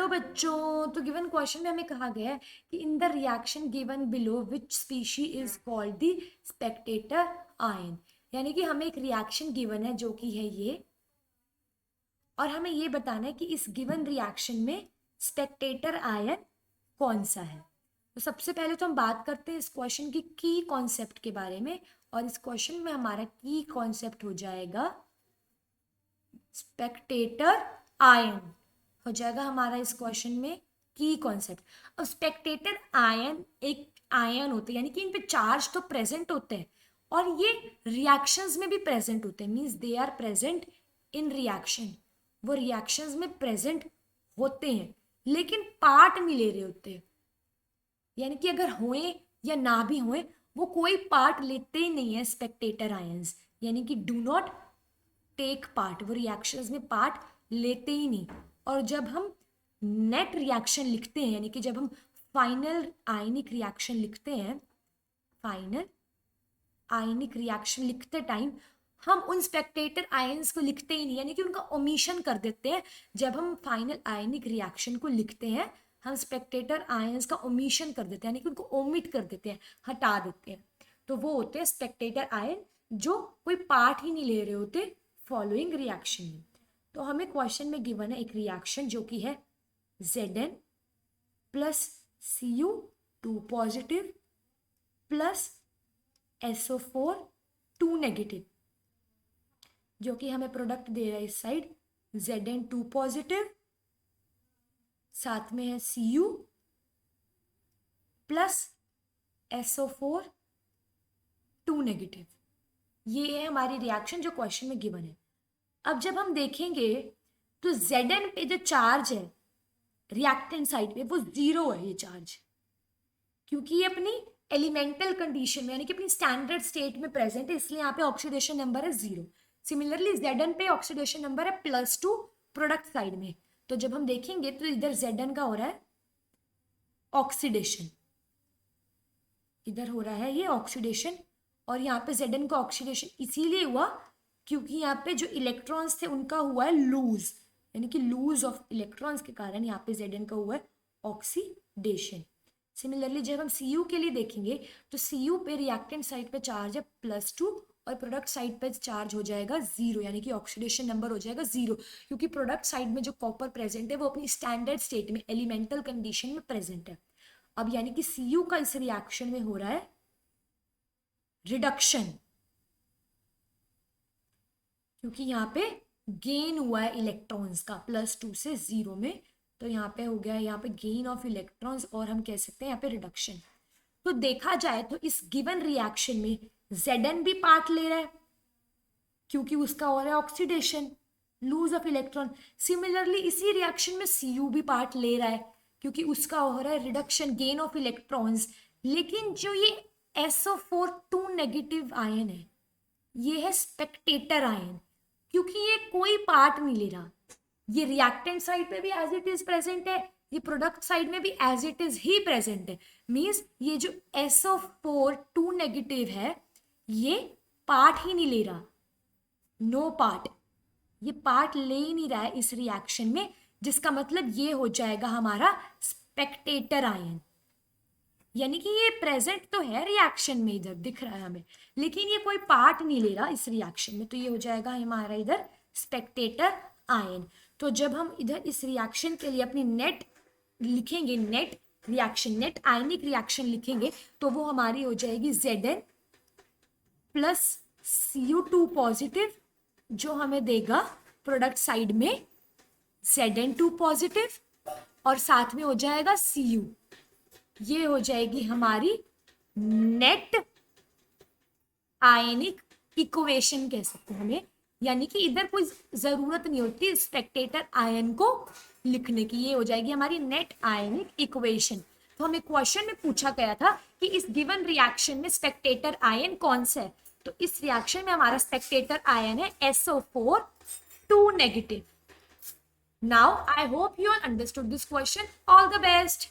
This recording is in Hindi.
बच्चों, तो गिवन क्वेश्चन में हमें कहा गया है कि in the reaction given below which species is called the Spectator ion, यानी कि हमें एक रिएक्शन गिवन है जो कि है ये, और हमें ये बताना है कि इस गिवन रिएक्शन में स्पेक्टेटर आयन कौन सा है। तो सबसे पहले तो हम बात करते हैं इस क्वेश्चन की कॉन्सेप्ट के बारे में, और इस क्वेश्चन में हमारा की कॉन्सेप्ट हो जाएगा स्पेक्टेटर आयन, हो जाएगा हमारा इस क्वेश्चन में की कॉन्सेप्ट। अब स्पेक्टेटर आयन एक आयन होते हैं, यानी कि इन पे चार्ज तो प्रेजेंट होते हैं और ये रिएक्शंस में भी प्रेजेंट होते हैं, means they are present in reaction, वो रिएक्शंस में प्रेजेंट होते हैं लेकिन पार्ट नहीं ले रहे होते, यानी कि अगर होए या ना भी होए वो कोई पार्ट लेते ही नहीं है स्पेक्टेटर आयंस, यानी कि डू नॉट टेक पार्ट, वो रिएक्शंस में पार्ट लेते ही नहीं। और जब हम नेट रिएक्शन लिखते हैं, यानी कि जब हम फाइनल आयनिक रिएक्शन लिखते हैं, फाइनल आयनिक रिएक्शन लिखते टाइम हम उन स्पेक्टेटर आयंस को लिखते ही नहीं, यानी कि उनका ओमिशन कर देते हैं। जब हम फाइनल आयनिक रिएक्शन को लिखते हैं हम स्पेक्टेटर आयंस का ओमिशन कर देते हैं, यानी कि उनको ओमिट कर देते हैं, हटा देते हैं। तो वो होते हैं स्पेक्टेटर आयन जो कोई पार्ट ही नहीं ले रहे होते फॉलोइंग रिएक्शन में। तो हमें क्वेश्चन में गिवन है एक रिएक्शन जो कि है Zn plus Cu2 positive plus SO4 2 negative, जो कि हमें प्रोडक्ट दे रहा है इस साइड Zn2 पॉजिटिव, साथ में है Cu प्लस SO4 2 नेगेटिव। ये है हमारी रिएक्शन जो क्वेश्चन में गिवन है। अब जब हम देखेंगे तो Zn पे जो चार्ज है रिएक्टेंट साइड पे वो 0 है, ये चार्ज, क्योंकि ये अपनी एलिमेंटल कंडीशन में यानी कि अपनी स्टैंडर्ड स्टेट में प्रेजेंट है, इसलिए यहाँ पे ऑक्सीडेशन नंबर है 0। सिमिलरली Zn पे ऑक्सीडेशन नंबर है +2 प्रोडक्ट साइड में। तो जब हम देखेंगे तो इधर Zn का हो रहा है ऑक्सीडेशन, इधर हो रहा है ये ऑक्सीडेशन, और यहाँ पे Zn का ऑक्सीडेशन इसीलिए हुआ क्योंकि यहाँ पे जो इलेक्ट्रॉन्स थे उनका हुआ है लूज, यानी कि लूज ऑफ इलेक्ट्रॉन्स के कारण यहाँ पे Zn का हुआ है ऑक्सीडेशन। सिमिलरली जब हम Cu के लिए देखेंगे तो Cu पे रिएक्टेंट साइड पे चार्ज है +2 और प्रोडक्ट साइड पे चार्ज हो जाएगा 0, यानी कि ऑक्सीडेशन नंबर हो जाएगा 0, क्योंकि प्रोडक्ट साइड में जो कॉपर प्रेजेंट है वो अपनी स्टैंडर्ड स्टेट में एलिमेंटल कंडीशन में प्रेजेंट है। अब यानी कि Cu का इस रिएक्शन में हो रहा है रिडक्शन, क्योंकि यहाँ पे गेन हुआ है इलेक्ट्रॉन्स का +2 से 0 में, तो यहाँ पे हो गया यहाँ पे गेन ऑफ इलेक्ट्रॉन्स, और हम कह सकते हैं यहाँ पे रिडक्शन। तो देखा जाए तो इस गिवन रिएक्शन में Zn भी पार्ट ले रहा है क्योंकि उसका हो रहा है oxidation, lose of electron. Similarly इसी रिएक्शन में Cu भी पार्ट ले रहा है क्योंकि उसका हो रहा है रिडक्शन, गेन ऑफ इलेक्ट्रॉन्स। लेकिन जो ये SO4 2 नेगेटिव आयन है ये है स्पेक्टेटर आयन, क्योंकि ये कोई पार्ट नहीं ले रहा, ये रिएक्टेंट साइड पे भी एज इट इज प्रेजेंट है, ये प्रोडक्ट साइड में भी एज इट इज ही प्रेजेंट है। मींस ये जो SO4 2 नेगेटिव है ये पार्ट ही नहीं ले रहा, नो पार्ट, ये पार्ट ले ही नहीं रहा है इस रिएक्शन में, जिसका मतलब ये हो जाएगा हमारा स्पेक्टेटर आयन, यानी कि ये प्रेजेंट तो है रिएक्शन में, इधर दिख रहा है हमें, लेकिन ये कोई पार्ट नहीं ले रहा इस रिएक्शन में, तो ये हो जाएगा हमारा इधर स्पेक्टेटर आयन। तो जब हम इधर इस रिएक्शन के लिए अपनी नेट लिखेंगे, नेट रिएक्शन, नेट आयनिक रिएक्शन लिखेंगे, तो वो हमारी हो जाएगी Zn प्लस Cu2 पॉजिटिव, जो हमें देगा प्रोडक्ट साइड में Zn2 पॉजिटिव, और साथ में हो जाएगा Cu, ये हो जाएगी हमारी नेट आयनिक इक्वेशन कह सकते हैं हमें, यानी कि इधर कोई जरूरत नहीं होती स्पेक्टेटर आयन को लिखने की, ये हो जाएगी हमारी नेट आयनिक इक्वेशन। तो हमें क्वेश्चन में पूछा गया था कि इस गिवन रिएक्शन में स्पेक्टेटर आयन कौन सा है, तो इस रिएक्शन में हमारा स्पेक्टेटर आयन है SO4 2 negative. Now I hope you understood this question, all the best.